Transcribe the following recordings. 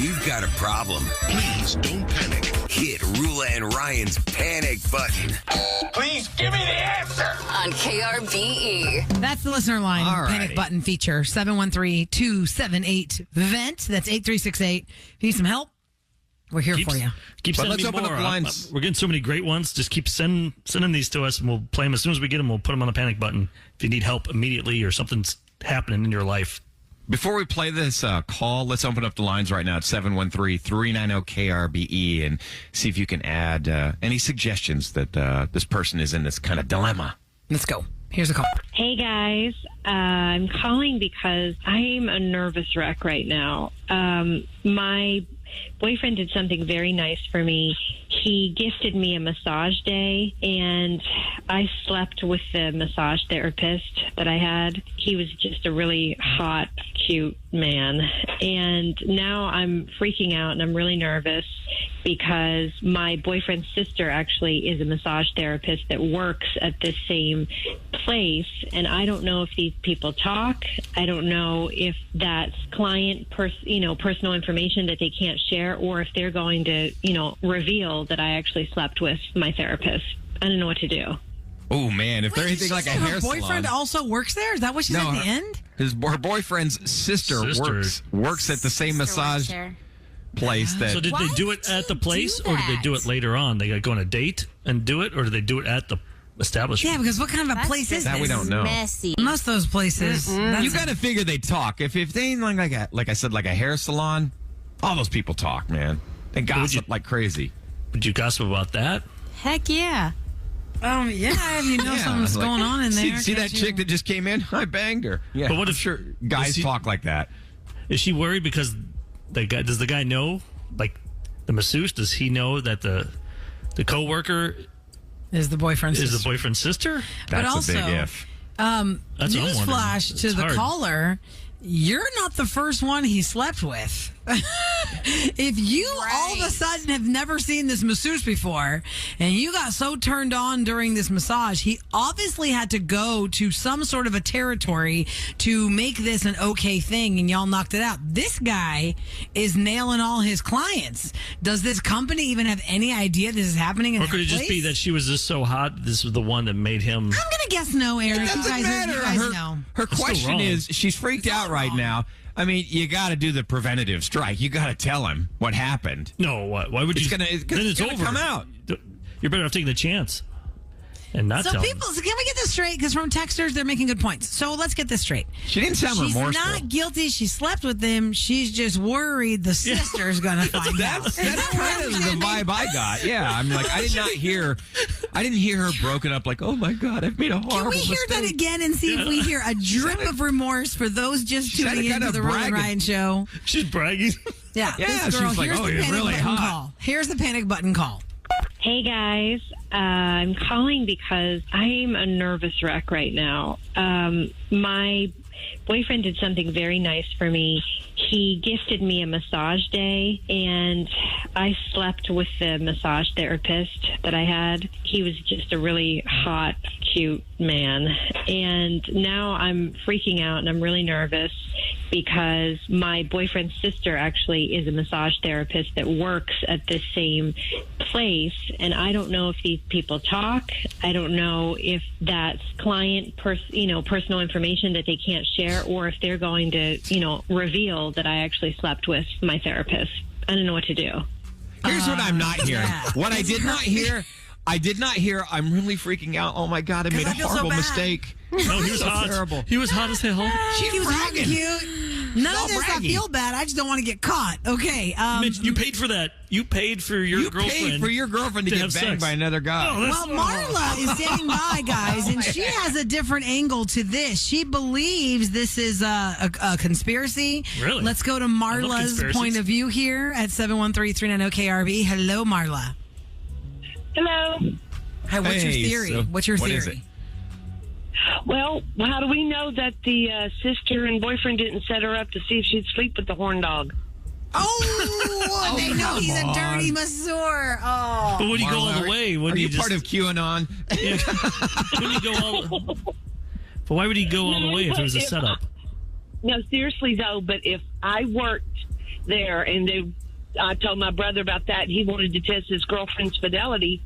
We've got a problem. Please don't panic. Hit Roula and Ryan's panic button. Please give me the answer. On KRBE. That's the listener line panic button feature. 713-278-VENT. That's 8368. If you need some help, we're here for you. Keep sending me more. Lines. We're getting so many great ones. Just keep sending these to us, and we'll play them as soon as we get them. We'll put them on the panic button if you need help immediately or something's happening in your life. Before we play this call, let's open up the lines right now at 713-390-KRBE and see if you can add any suggestions that this person is in this kind of dilemma. Let's go. Here's a call. Hey, guys. I'm calling because I'm a nervous wreck right now. My boyfriend did something very nice for me. He gifted me a massage day, and I slept with the massage therapist that I had. He was just a really hot, cute man. And now I'm freaking out, and I'm really nervous because my boyfriend's sister actually is a massage therapist that works at this same place. And I don't know if these people talk. I don't know if that's client personal information that they can't share, or if they're going to, reveal that I actually slept with my therapist. I don't know what to do. Oh, man. If they're anything like a hair salon. Her boyfriend also works there? Is that what she said at the end? Her boyfriend's sister works at the same massage place. So did they do it at the place, or did they do it later on? They go on a date and do it, or did they do it at the establishment? Yeah, because what kind of a place is that? This? We don't know. Messy. Most of those places. You got to figure they talk. If they ain't like I said, like a hair salon, all those people talk, man. They gossip like crazy. Would you gossip about that? Heck yeah. Yeah, if you know something's going on in there. See that chick that just came in? I banged her. Yeah, but what if guys talk like that? Is she worried because does the guy know, like the masseuse, does he know that the coworker is the boyfriend's sister? That's also, a big if. Newsflash to the caller, you're not the first one he slept with. If you all of a sudden have never seen this masseuse before and you got so turned on during this massage, he obviously had to go to some sort of a territory to make this an okay thing, and y'all knocked it out. This guy is nailing all his clients. Does this company even have any idea this is happening? Or could it just be that she was just so hot, this was the one that made him... I'm going to guess no, Eric. It doesn't matter. You guys know. Her question is, she's freaked out right now. I mean, you got to do the preventative strike. You got to tell him what happened. No, why would you? Then it's over. Come out. You're better off taking the chance and not tell him. So can we get this straight? Because from texters, they're making good points. So let's get this straight. She didn't sound remorseful. She's not guilty. She slept with him. She's just worried the sister's going to find out. That's kind of the vibe I got. Yeah, I'm like, I didn't hear her broken up like, oh my God, I've made a horrible mistake. Can we hear that again and see if we hear a drip of remorse for those just tuning into the Roula and Ryan show? She's bragging. Yeah, this girl, she's like, oh, you're really hot. Call. Here's the panic button call. Hey, guys. I'm calling because I'm a nervous wreck right now. My boyfriend did something very nice for me. He gifted me a massage day, and I slept with the massage therapist that I had. He was just a really hot, cute man. And now I'm freaking out, and I'm really nervous because my boyfriend's sister actually is a massage therapist that works at this same place. And I don't know if these people talk. I don't know if that's client personal information that they can't share, or if they're going to, reveal that I actually slept with my therapist. I don't know what to do. Here's what I'm not hearing. What I did not hear, I'm really freaking out. Oh my God, I made a horrible mistake. No, he was hot. Terrible. He was hot as hell. He was bragging. Cute. None of this I feel bad. I just don't want to get caught. Okay. Mitch, you paid for that. You paid for your girlfriend. You paid for your girlfriend to get banged by another guy. Oh, well, Marla is standing by, guys, and she has a different angle to this. She believes this is a conspiracy. Really? Let's go to Marla's point of view here at 713-390-KRB. Hello, Marla. Hello. Hi, what's your theory? So what's your theory? Is it? Well, how do we know that the sister and boyfriend didn't set her up to see if she'd sleep with the horn dog? Oh, they know he's a dirty masseur. Oh. But would he go all the way? Are you part of QAnon? Wouldn't he go all? But why would he go all the way if it was a setup? No, seriously though. But if I worked there, and I told my brother about that, and he wanted to test his girlfriend's fidelity.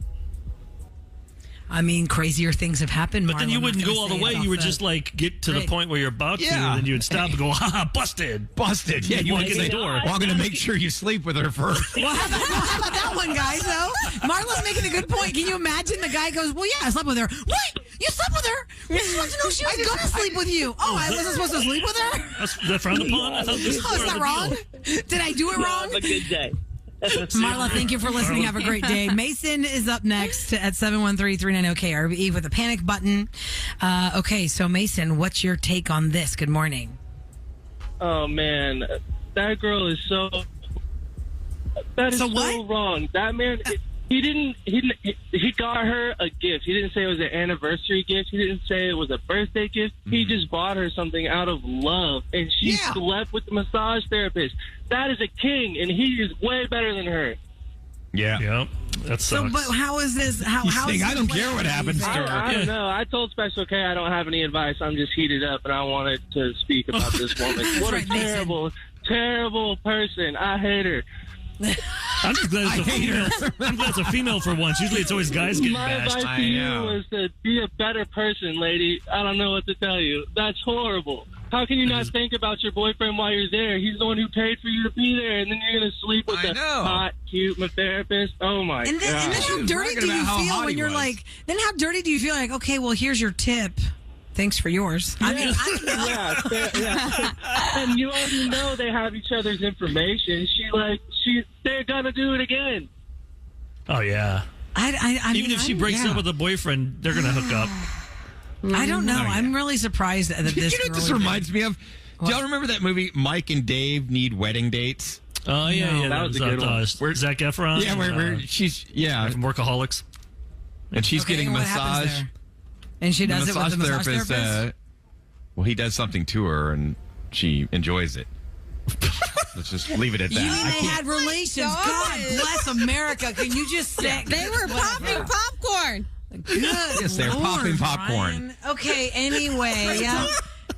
I mean, crazier things have happened, But then you wouldn't go all the way. You would just get to the point where you're about to, and then you would stop and go, ha, busted. Busted. Yeah, you walk in the door. Well, I'm going to make sure you sleep with her first. Well, how about that one, guys, though? Marla's making a good point. Can you imagine the guy goes, well, yeah, I slept with her. Wait, you slept with her? We just want to know she was going to sleep with you. Oh, I wasn't supposed to sleep with her? That's that frowned upon? I thought this is that wrong? Did I do it wrong? Have a good day. Marla, thank you for listening. Have a great day. Mason is up next at 713-390-KRBE with a panic button. Okay, so Mason, what's your take on this? Good morning. Oh, man. That girl is so... That is so wrong. That man... He got her a gift. He didn't say it was an anniversary gift. He didn't say it was a birthday gift. He just bought her something out of love, and she slept with the massage therapist. That is a king, and he is way better than her. Yeah. Yep. That sucks. So, but how is this? How is I don't care what happens to her. I don't know. I told Special K I don't have any advice. I'm just heated up, and I wanted to speak about this woman. What a terrible, terrible person. I hate her. I'm just glad it's a female. I'm glad it's a female for once. Usually it's always guys getting bashed. My advice to you was to be a better person, lady. I don't know what to tell you. That's horrible. How can you not think about your boyfriend while you're there? He's the one who paid for you to be there, and then you're going to sleep with the hot, cute therapist? Oh, my God. And then how dirty do you feel when you're like, then how dirty do you feel like, okay, well, here's your tip. Thanks for yours. I mean, yeah. And you already know they have each other's information. They're gonna do it again. Oh yeah. I Even if she breaks up with a boyfriend, they're gonna hook up. I don't know. I'm really surprised that this. You know what this reminds me of? Do y'all remember that movie Mike and Dave Need Wedding Dates? Oh yeah, that was a good one. Where Zac Efron? Yeah, where she's from Workaholics, and she's getting a massage. And she does it with the massage therapist? Well, he does something to her, and she enjoys it. Let's just leave it at that. You mean they had relations? God bless America. Can you just say? They were popping popcorn. Good yes, they're popping popcorn. Ryan. Okay, anyway.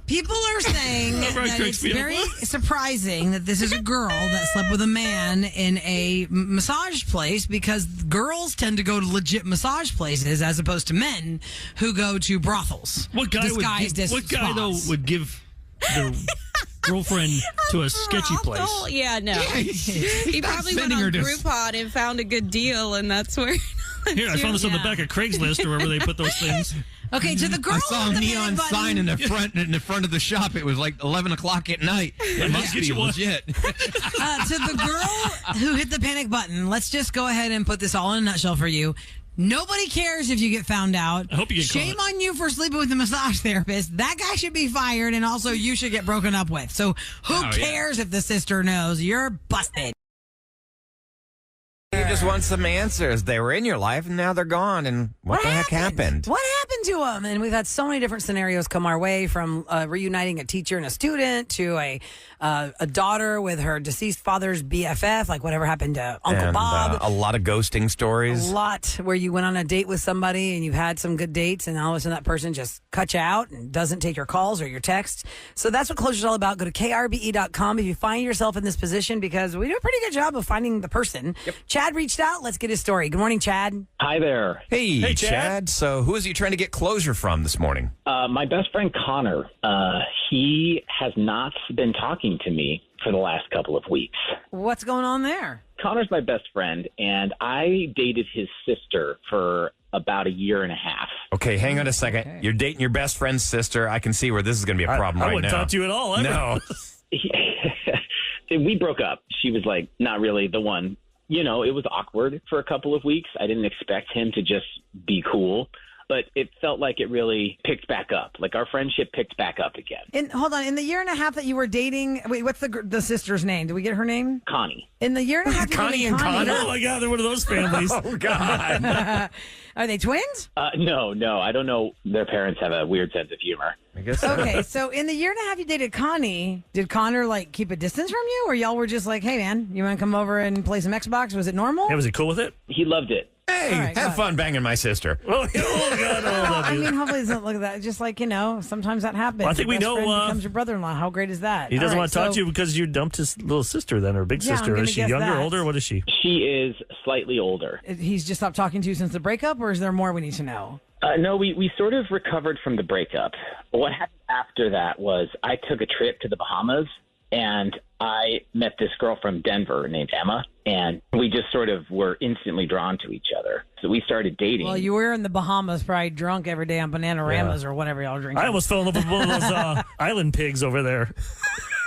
People are saying that it's very surprising that this is a girl that slept with a man in a massage place because girls tend to go to legit massage places as opposed to men who go to brothels. What guy would give the girlfriend to a sketchy place? Yeah, no. He probably went on Groupon and found a good deal, and that's where... Here, I found this on the back of Craigslist or wherever they put those things. Okay, to the girl. I saw a neon sign in the front of the shop. It was like 11 o'clock at night. It must be legit. To the girl who hit the panic button, let's just go ahead and put this all in a nutshell for you. Nobody cares if you get found out. I hope you get Shame on you for sleeping with a massage therapist. That guy should be fired, and also you should get broken up with. So who cares if the sister knows? You're busted. You just want some answers. They were in your life, and now they're gone. And what the heck happened? What happened to them? And we've had so many different scenarios come our way, from reuniting a teacher and a student to a daughter with her deceased father's BFF, like whatever happened to Uncle Bob. A lot of ghosting stories. A lot where you went on a date with somebody and you've had some good dates, and all of a sudden that person just cuts you out and doesn't take your calls or your texts. So that's what Closure's all about. Go to krbe.com if you find yourself in this position, because we do a pretty good job of finding the person. Yep. Chad reached out. Let's get his story. Good morning, Chad. Hi there. Hey, Chad. So who is you trying to get closure from this morning? My best friend, Connor. He has not been talking to me for the last couple of weeks. What's going on there? Connor's my best friend, and I dated his sister for about a year and a half. Okay, hang on a second. Okay. You're dating your best friend's sister. I can see where this is going to be a problem right now. I wouldn't talk to you at all. No. We broke up. She was like, not really the one. You know, it was awkward for a couple of weeks. I didn't expect him to just be cool, but it felt like it really picked back up. Like our friendship picked back up again. Hold on. In the year and a half that you were dating, wait, what's the sister's name? Did we get her name? Connie. In the year and a half, Connie and Connor. Oh my God, they're one of those families. Oh God. Are they twins? No. I don't know. Their parents have a weird sense of humor. I guess so. Okay, so in the year and a half you dated Connie, did Connor like keep a distance from you, or y'all were just like, hey man, you want to come over and play some Xbox? Was it normal? Yeah, was he cool with it? He loved it. Hey, have fun banging my sister. Oh, God. I mean, hopefully it doesn't look at that. Just like, sometimes that happens. Well, I think Your we best know, friend becomes your brother-in-law. How great is that? He doesn't want to talk to you because you dumped his little sister then, or big Yeah, sister. I'm Is she gonna guess younger, that. older? What is she? She is slightly older. He's just stopped talking to you since the breakup, or is there more we need to know? No, we sort of recovered from the breakup. What happened after that was I took a trip to the Bahamas, and I met this girl from Denver named Emma, and we just sort of were instantly drawn to each other. So we started dating. Well, you were in the Bahamas, probably drunk every day on Bananamas or whatever y'all drinking. I almost fell in love with one of those island pigs over there.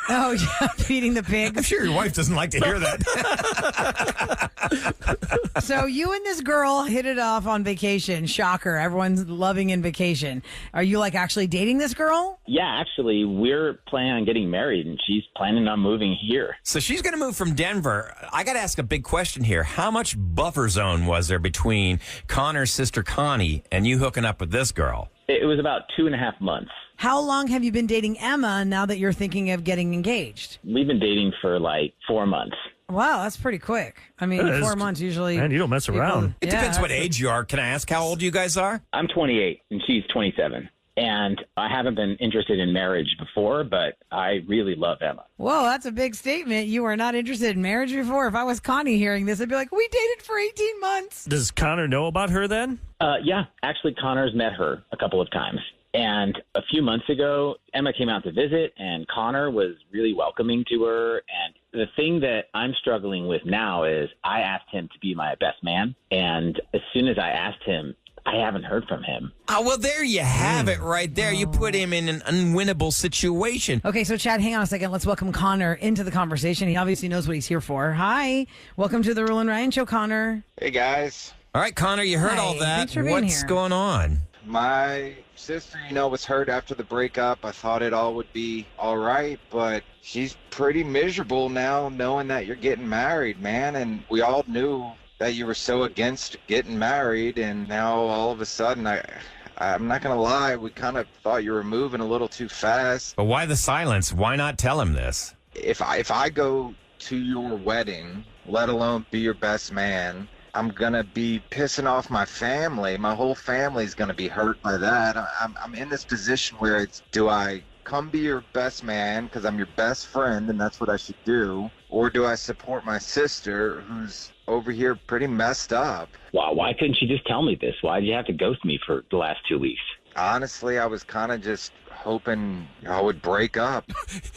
Oh, yeah, feeding the pigs. I'm sure your wife doesn't like to hear that. So you and this girl hit it off on vacation. Shocker. Everyone's loving in vacation. Are you actually dating this girl? Yeah, actually, we're planning on getting married, and she's planning on moving here. So she's going to move from Denver. I got to ask a big question here. How much buffer zone was there between Connor's sister Connie and you hooking up with this girl? It was about 2.5 months. How long have you been dating Emma now that you're thinking of getting engaged? We've been dating for 4 months. Wow, that's pretty quick. I mean, 4 months usually. Man, you don't mess around. It depends what age you are. Can I ask how old you guys are? I'm 28, and she's 27. And I haven't been interested in marriage before, but I really love Emma. Whoa, that's a big statement. You were not interested in marriage before. If I was Connie hearing this, I'd be like, we dated for 18 months. Does Connor know about her then? Yeah, actually, Connor's met her a couple of times. And a few months ago, Emma came out to visit, and Connor was really welcoming to her. And the thing that I'm struggling with now is I asked him to be my best man. And as soon as I asked him, I haven't heard from him. Oh, well, there you have it right there. You put him in an unwinnable situation. Okay, so Chad, hang on a second. Let's welcome Connor into the conversation. He obviously knows what he's here for. Hi. Welcome to the Roula and Ryan Show, Connor. Hey, guys. All right, Connor, you heard Hi, all that. thanks for being What's here. going on? My sister, was hurt after the breakup. I thought it all would be all right, but she's pretty miserable now knowing that you're getting married, man. And we all knew that you were so against getting married, and now all of a sudden, I'm not going to lie, we kind of thought you were moving a little too fast. But why the silence? Why not tell him this? If I go to your wedding, let alone be your best man, I'm going to be pissing off my family. My whole family's going to be hurt by that. I'm in this position where it's, do I come be your best man because I'm your best friend and that's what I should do? Or do I support my sister who's over here pretty messed up? Wow, why couldn't you just tell me this? Why did you have to ghost me for the last 2 weeks? Honestly, I was kind of just hoping I would break up.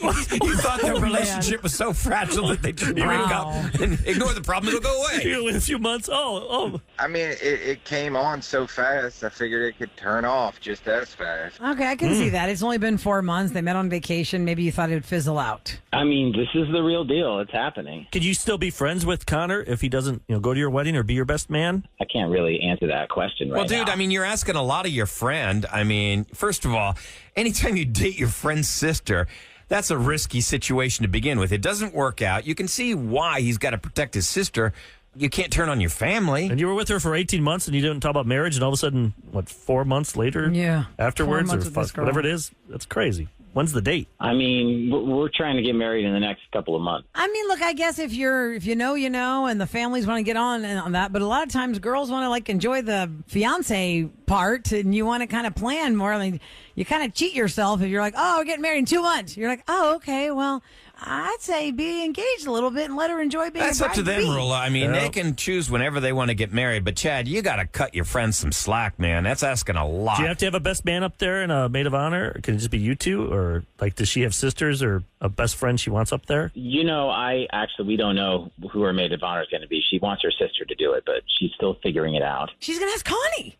You thought their relationship was so fragile that they just break up and ignore the problem, it'll go away. In a few months. Oh. I mean, it came on so fast, I figured it could turn off just as fast. Okay, I can see that. It's only been 4 months. They met on vacation. Maybe you thought it would fizzle out. I mean, this is the real deal. It's happening. Could you still be friends with Connor if he doesn't, go to your wedding or be your best man? I can't really answer that question right now. Well, dude, I mean, you're asking a lot of your friend. I mean, first of all, anytime you date your friend's sister, that's a risky situation to begin with. It doesn't work out. You can see why he's got to protect his sister. You can't turn on your family. And you were with her for 18 months and you didn't talk about marriage, and all of a sudden, 4 months later? Yeah. Afterwards, 4 months with this girl. whatever it is, that's crazy. When's the date? I mean, we're trying to get married in the next couple of months. I mean, look, I guess if you know, and the families want to get on that, but a lot of times girls want to enjoy the fiance part, and you want to kind of plan more. I mean, you kind of cheat yourself if you're like, oh, we're getting married in 2 months. You're like, oh, okay, well, I'd say be engaged a little bit and let her enjoy being. That's up to them, Roula. I mean, they can choose whenever they want to get married. But Chad, you got to cut your friends some slack, man. That's asking a lot. Do you have to have a best man up there and a maid of honor? Or can it just be you two, or does she have sisters or a best friend she wants up there? We don't know who her maid of honor is going to be. She wants her sister to do it, but she's still figuring it out. She's going to ask Connie.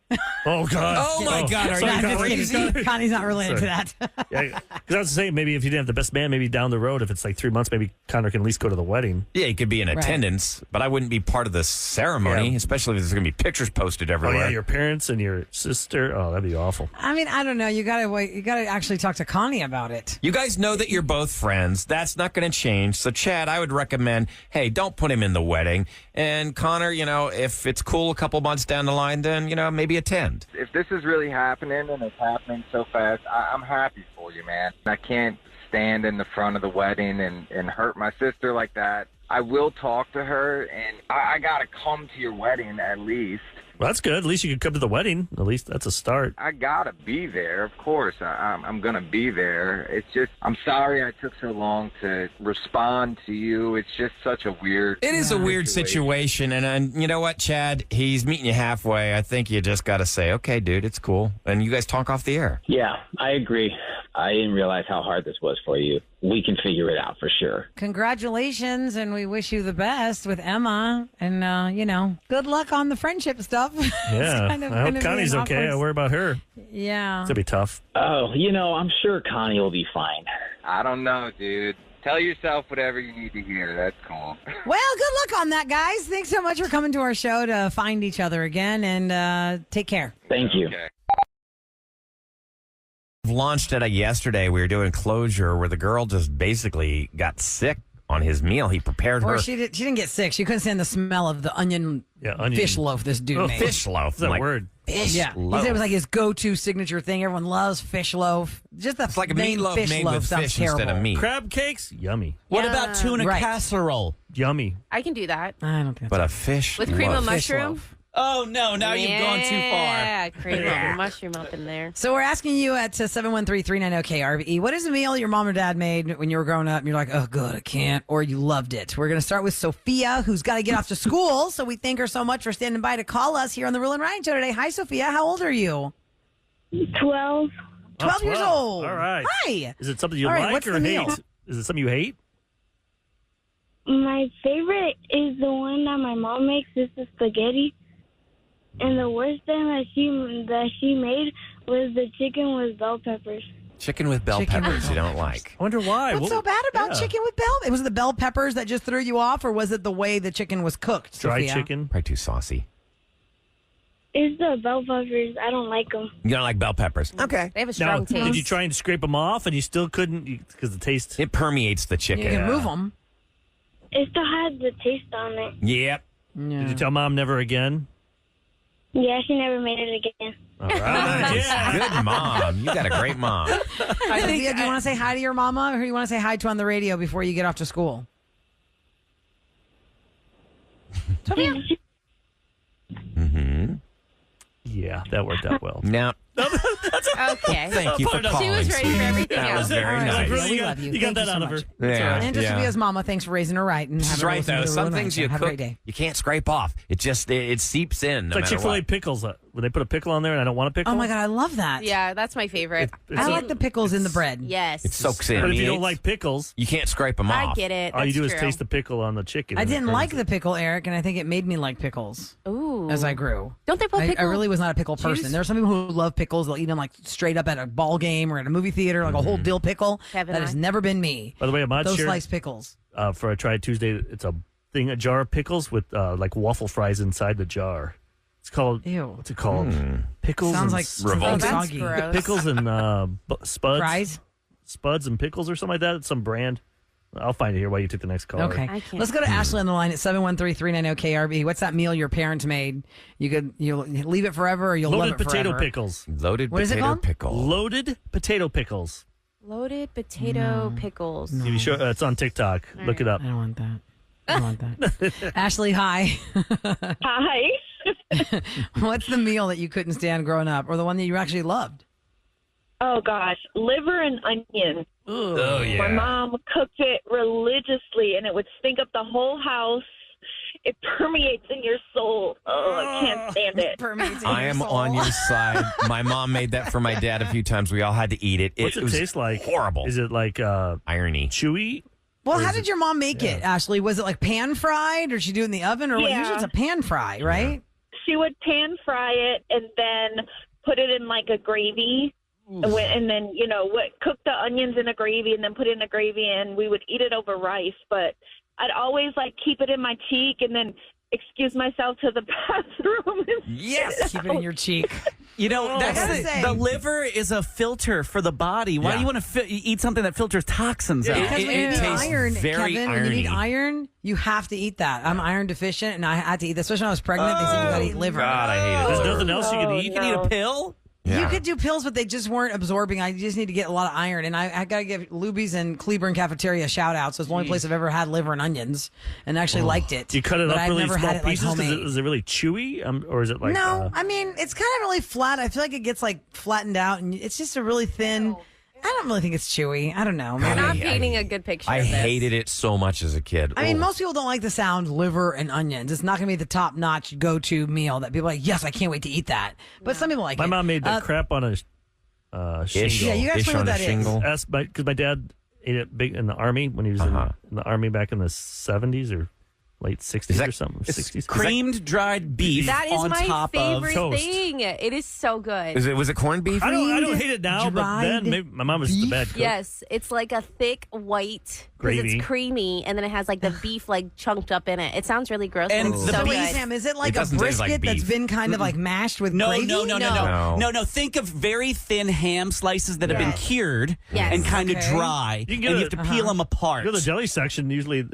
Oh, God. Oh, my God. Are you crazy? Connie's not related to that. Yeah, because I was saying, maybe if you didn't have the best man, maybe down the road, if it's 3 months, maybe Connor can at least go to the wedding. Yeah, he could be in attendance, but I wouldn't be part of the ceremony, especially if there's going to be pictures posted everywhere. Oh, yeah, your parents and your sister. Oh, that'd be awful. I mean, I don't know. You got to wait. You got to actually talk to Connie about it. You guys know that you're both friends. That's not going to change. So, Chad, I would recommend, hey, don't put him in the wedding. And Connor, if it's cool a couple months down the line, then, maybe attend. If this is really happening and it's happening so fast, I'm happy for you, man. I can't stand in the front of the wedding and hurt my sister like that. I will talk to her, and I got to come to your wedding at least. Well, that's good. At least you could come to the wedding. At least that's a start. I gotta be there, of course. I'm gonna be there. It's just, I'm sorry I took so long to respond to you. It's just such a weird. It is a weird situation, and you know what, Chad? He's meeting you halfway. I think you just got to say, okay, dude, it's cool, and you guys talk off the air. Yeah, I agree. I didn't realize how hard this was for you. We can figure it out for sure. Congratulations, and we wish you the best with Emma. And, good luck on the friendship stuff. Yeah, I hope Connie's okay. I worry about her. Yeah. It's going to be tough. Oh, I'm sure Connie will be fine. I don't know, dude. Tell yourself whatever you need to hear. That's cool. Well, good luck on that, guys. Thanks so much for coming to our show to find each other again, and take care. Thank you. Okay. Launched it yesterday. We were doing closure where the girl just basically got sick on his meal. He prepared her. Or she didn't get sick. She couldn't stand the smell of the onion fish loaf this dude made. Fish loaf. What's that word? Fish Yeah. loaf. He said it was like his go-to signature thing. Everyone loves fish loaf. Just It's like a name meatloaf fish made loaf with sounds fish terrible. instead of meat. Crab cakes? Yummy. What about tuna Right. casserole? Yummy. I can do that. I don't think But a fish With cream loaf. of Fish mushroom? loaf. Oh, no. Now you've gone too far. Yeah, cream of mushroom up in there. So we're asking you at 713-390-KRVE, what is a meal your mom or dad made when you were growing up and you're like, oh, good, I can't, or you loved it? We're going to start with Sophia, who's got to get off to school, so we thank her so much for standing by to call us here on the Roula and Ryan Show today. Hi, Sophia. How old are you? 12. 12 years old. All right. Hi. Is it something you All right, like what's or the meal? hate? Is it something you hate? My favorite is the one that my mom makes. It's the spaghetti. And the worst thing that she made was the chicken with bell peppers. Chicken with bell peppers you don't like. I wonder why. What's so bad about chicken with bell? Was it the bell peppers that just threw you off, or was it the way the chicken was cooked, Dry Sophia? chicken? Probably too saucy. It's the bell peppers. I don't like them. You don't like bell peppers? Okay. They have a Now, strong taste. did you try and scrape them off and you still couldn't because the taste? It permeates the chicken. You can move them. It still had the taste on it. Yep. Did you tell mom never again? Yeah, she never made it again. All right. Yeah. Good mom. You got a great mom. Sophia, do you want to say hi to your mama, or do you want to say hi to on the radio before you get off to school? Sophia? Mm-hmm. Yeah, that worked out well. Now, Okay. thank you for calling. She was ready for sweetie. everything That was else. very All right, nice. Sophia, we love you. You got Thank that you out so of her. much. Yeah, And to yeah. Sophia's mama, thanks for raising her right. And She's having her right, listen to though. the Some Roula and things Ryan you Show. Have a cook, great day. you can't scrape off. It just, it seeps in no It's like matter Chick-fil-A what. pickles. When they put a pickle on there and I don't want a pickle. Oh, my God, I love that. Yeah, that's my favorite. I like the pickles in the bread. Yes. It soaks in. But if you don't It's- like pickles, you can't scrape them I off. get it. all you That's do is true. taste the pickle on the chicken. I and it didn't burns like it. the pickle, Eric, and I think it made me like pickles Ooh. as I grew. Don't they put I pickle? really was not a pickle person. juice? There are some people who love pickles. They'll eat them like straight up at a ball game or at a movie theater, like a whole dill pickle. Kevin That and has I. never been me. By the way, Ahmad Those shared sliced pickles. for a Try Tuesday. It's a jar of pickles with like waffle fries inside the jar. It's called. Ew. What's it called? Pickles. Sounds and like Revolting. That's soggy. gross. pickles and spuds. Fries? Spuds and pickles or something like that. It's some brand. I'll find it here while you take the next call. Okay. I can't. Let's go to Ashley on the line at 713-390-KRB. What's that meal your parents made? You'll leave it forever or you'll Loaded love it potato forever? pickles. Loaded What is it potato called? pickle. Loaded potato pickles. Loaded potato pickles. If you show, it's on TikTok. Look it up. I don't want that. I don't want that. Ashley, hi. Hi. What's the meal that you couldn't stand growing up or the one that you actually loved? Oh gosh, liver and onion. Oh, yeah. My mom cooked it religiously, and it would stink up the whole house. It permeates in your soul. Oh, I can't stand it. I am on your side. My mom made that for my dad a few times. We all had to eat it. What's it was taste like? horrible. Is it like irony? chewy? Well, Or how is did your mom make it, Ashley? Was it like pan fried or did she do it in the oven? Or what? Yeah. Usually it's a pan fry, right? She would pan fry it and then put it in like a gravy. And then, cook the onions in a gravy and then put it in a gravy, and we would eat it over rice. But I'd always keep it in my cheek and then excuse myself to the bathroom. Yes. Keep it in your cheek. You know, gotta that's say- the liver is a filter for the body. Why do you want to eat something that filters toxins out? Because when you need tastes iron, very Kevin, when you need irony. iron, you have to eat that. I'm iron deficient, and I had to eat this. Especially when I was pregnant, they said you got to eat liver. God, I hate it. There's nothing else you can eat. You can eat a pill? Yeah. You could do pills, but they just weren't absorbing. I just need to get a lot of iron. And I got to give Luby's and Cleburne Cafeteria a shout out. So it's the only place I've ever had liver and onions and actually liked it. Do you cut it but up I've really never small had it, like, pieces? homemade. Is it really chewy? Or is it like... No, I mean, it's kind of really flat. I feel like it gets like flattened out and it's just a really thin... I don't really think it's chewy. I don't know. You're not painting a good picture I of this. hated it so much as a kid. I mean, most people don't like the sound liver and onions. It's not going to be the top-notch go-to meal that people are like, yes, I can't wait to eat that. But some people like it. My mom made that crap on a shingle. Yeah, you guys explain what that is. Because my dad ate it big in the Army when he was in the Army back in the 70s or late 60s or something. 60s. Creamed dried beef That is on my top favorite of toast. thing. It is so good. Was it corned beef? I don't hate it now, but then maybe my mom was just a bad cook. Yes, it's like a thick white because Gravy. it's creamy, and then it has like the beef like chunked up in it. It sounds really gross, And but it's the so beef- good. Sam, is it like a doesn't taste like brisket that's beef. been kind of like mashed with No, gravy? no. Think of very thin ham slices that have been cured Yes. and kind of Okay. dry, You and can you get have to peel them apart. You go to the deli section, usually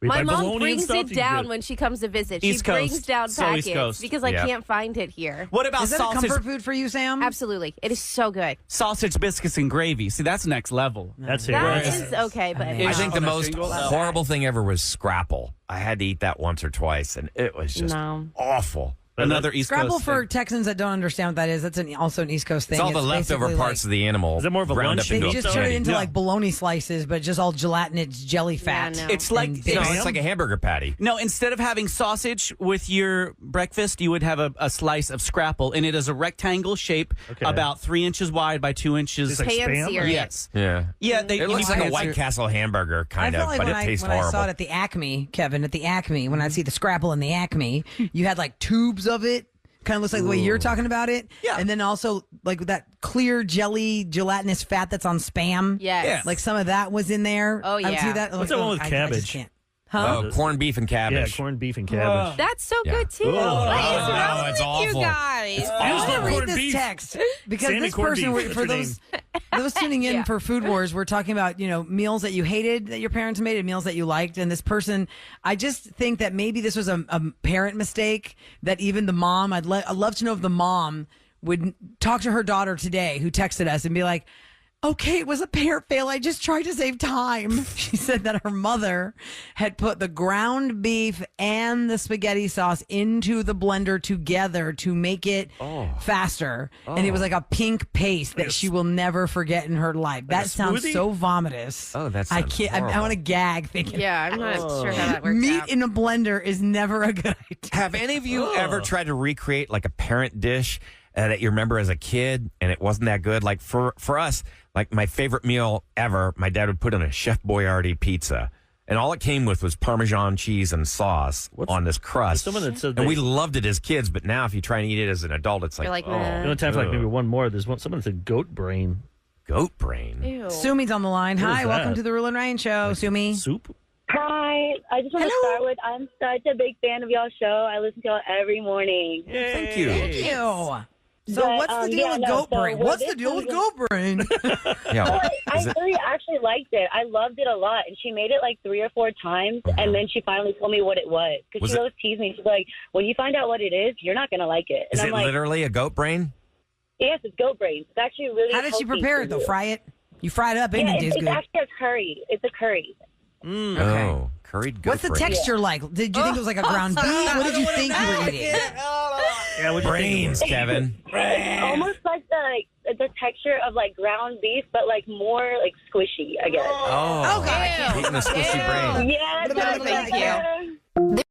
we My buy mom bologna and brings stuff, it you can down get- when she comes to visit. East She brings Coast. down So East packets Coast. because I Yeah. can't find it here. What about Is that a sausage, comfort food for you, Sam? Absolutely. It is so good. sausage biscuits and gravy? See, that's next level. That's it. That right? is okay, but I think the on a most shingle? horrible thing ever was scrapple. I had to eat that once or twice, and it was just No. awful. Another East Scrabble Coast for thing. Texans that don't understand what that is. That's also an East Coast thing. It's all the leftover basically parts of the animal. Is that more of a ground lunch up into They a just turn it patty. into Yeah. like bologna slices, but just all gelatinous jelly fat. no. It's like And No, big- it's like a hamburger patty. No, instead of having sausage with your breakfast, you would have a slice of scrapple, and it is a rectangle shape, Okay. about 3 inches wide by 2 inches. Just like Spam? Pan-seared. Yes. Yeah. Yeah, It looks like a White Castle hamburger, I kind felt of, like but when it I tastes when horrible. I saw it at the Acme, Kevin, at the Acme, when I see the Scrapple in the Acme, you had like tubes of it. Kind of looks like the way you're talking about it. Yeah. And then also like that clear jelly gelatinous fat that's on Spam. Yes. Yeah. Like some of that was in there. Oh, I would see yeah. that. What's that one with I cabbage? just can't. Huh? Oh, corned beef and Yeah, cabbage. corned beef and cabbage. That's so Yeah. good too. Oh, What is no, wrong it's with awful. you guys? I Use want the to read corned this beef. text because Sammy this corned person, beef. That's for her those tuning in Yeah. for Food Wars, we're talking about, meals that you hated that your parents made and meals that you liked. And this person, I just think that maybe this was a parent mistake that even the mom, I'd love to know if the mom would talk to her daughter today who texted us and be like, okay, it was a parent fail. I just tried to save time. She said that her mother had put the ground beef and the spaghetti sauce into the blender together to make it faster. And it was like a pink paste that she will never forget in her life. That a sounds smoothie? so vomitous. Oh, that I sounds can't. I horrible. want to gag thinking. Yeah, I'm not sure how that works Meat out. in a blender is never a good idea. Have any of you ever tried to recreate like a parent dish that you remember as a kid and it wasn't that good? Like for us, like my favorite meal ever, my dad would put on a Chef Boyardee pizza. And all it came with was Parmesan cheese and sauce on this crust. Someone that said and we loved it as kids, but now if you try and eat it as an adult, it's like, You're like, oh, nah. The only time for like ugh. maybe one more. There's someone that said goat brain goat brain. Ew. Sumi's on the line. What is Hi, welcome that? to the Roula and Ryan Show, Sumi. soup. Hi. I just want to start with I'm such a big fan of y'all's show. I listen to y'all every morning. Thank you. Thank you. So But, what's the deal with goat brain? well, What's this the deal with was- goat brain? Yeah. Well, I Is it- really actually liked it. I loved it a lot. And she made it like 3 or 4 times. And then she finally told me what it was. Because Was she it- always teased me. She's like, when you find out what it is, you're not going to like it. And Is I'm it like, literally a goat brain? yes, it's goat brains. It's actually really How did she healthy prepare for it though? you. Fry it? You fry it up, Yeah, and it it's, tastes it's good. actually a curry. It's a curry. Okay. Oh, curried goat What's the brain. texture like? Did you think it was like a ground beef? What did you think you were eating? Yeah, what'd you Brains, think? Kevin. Almost like the texture of like ground beef, but like more like squishy, I guess. Oh, Okay. eating a squishy brain. Yeah, Thank you.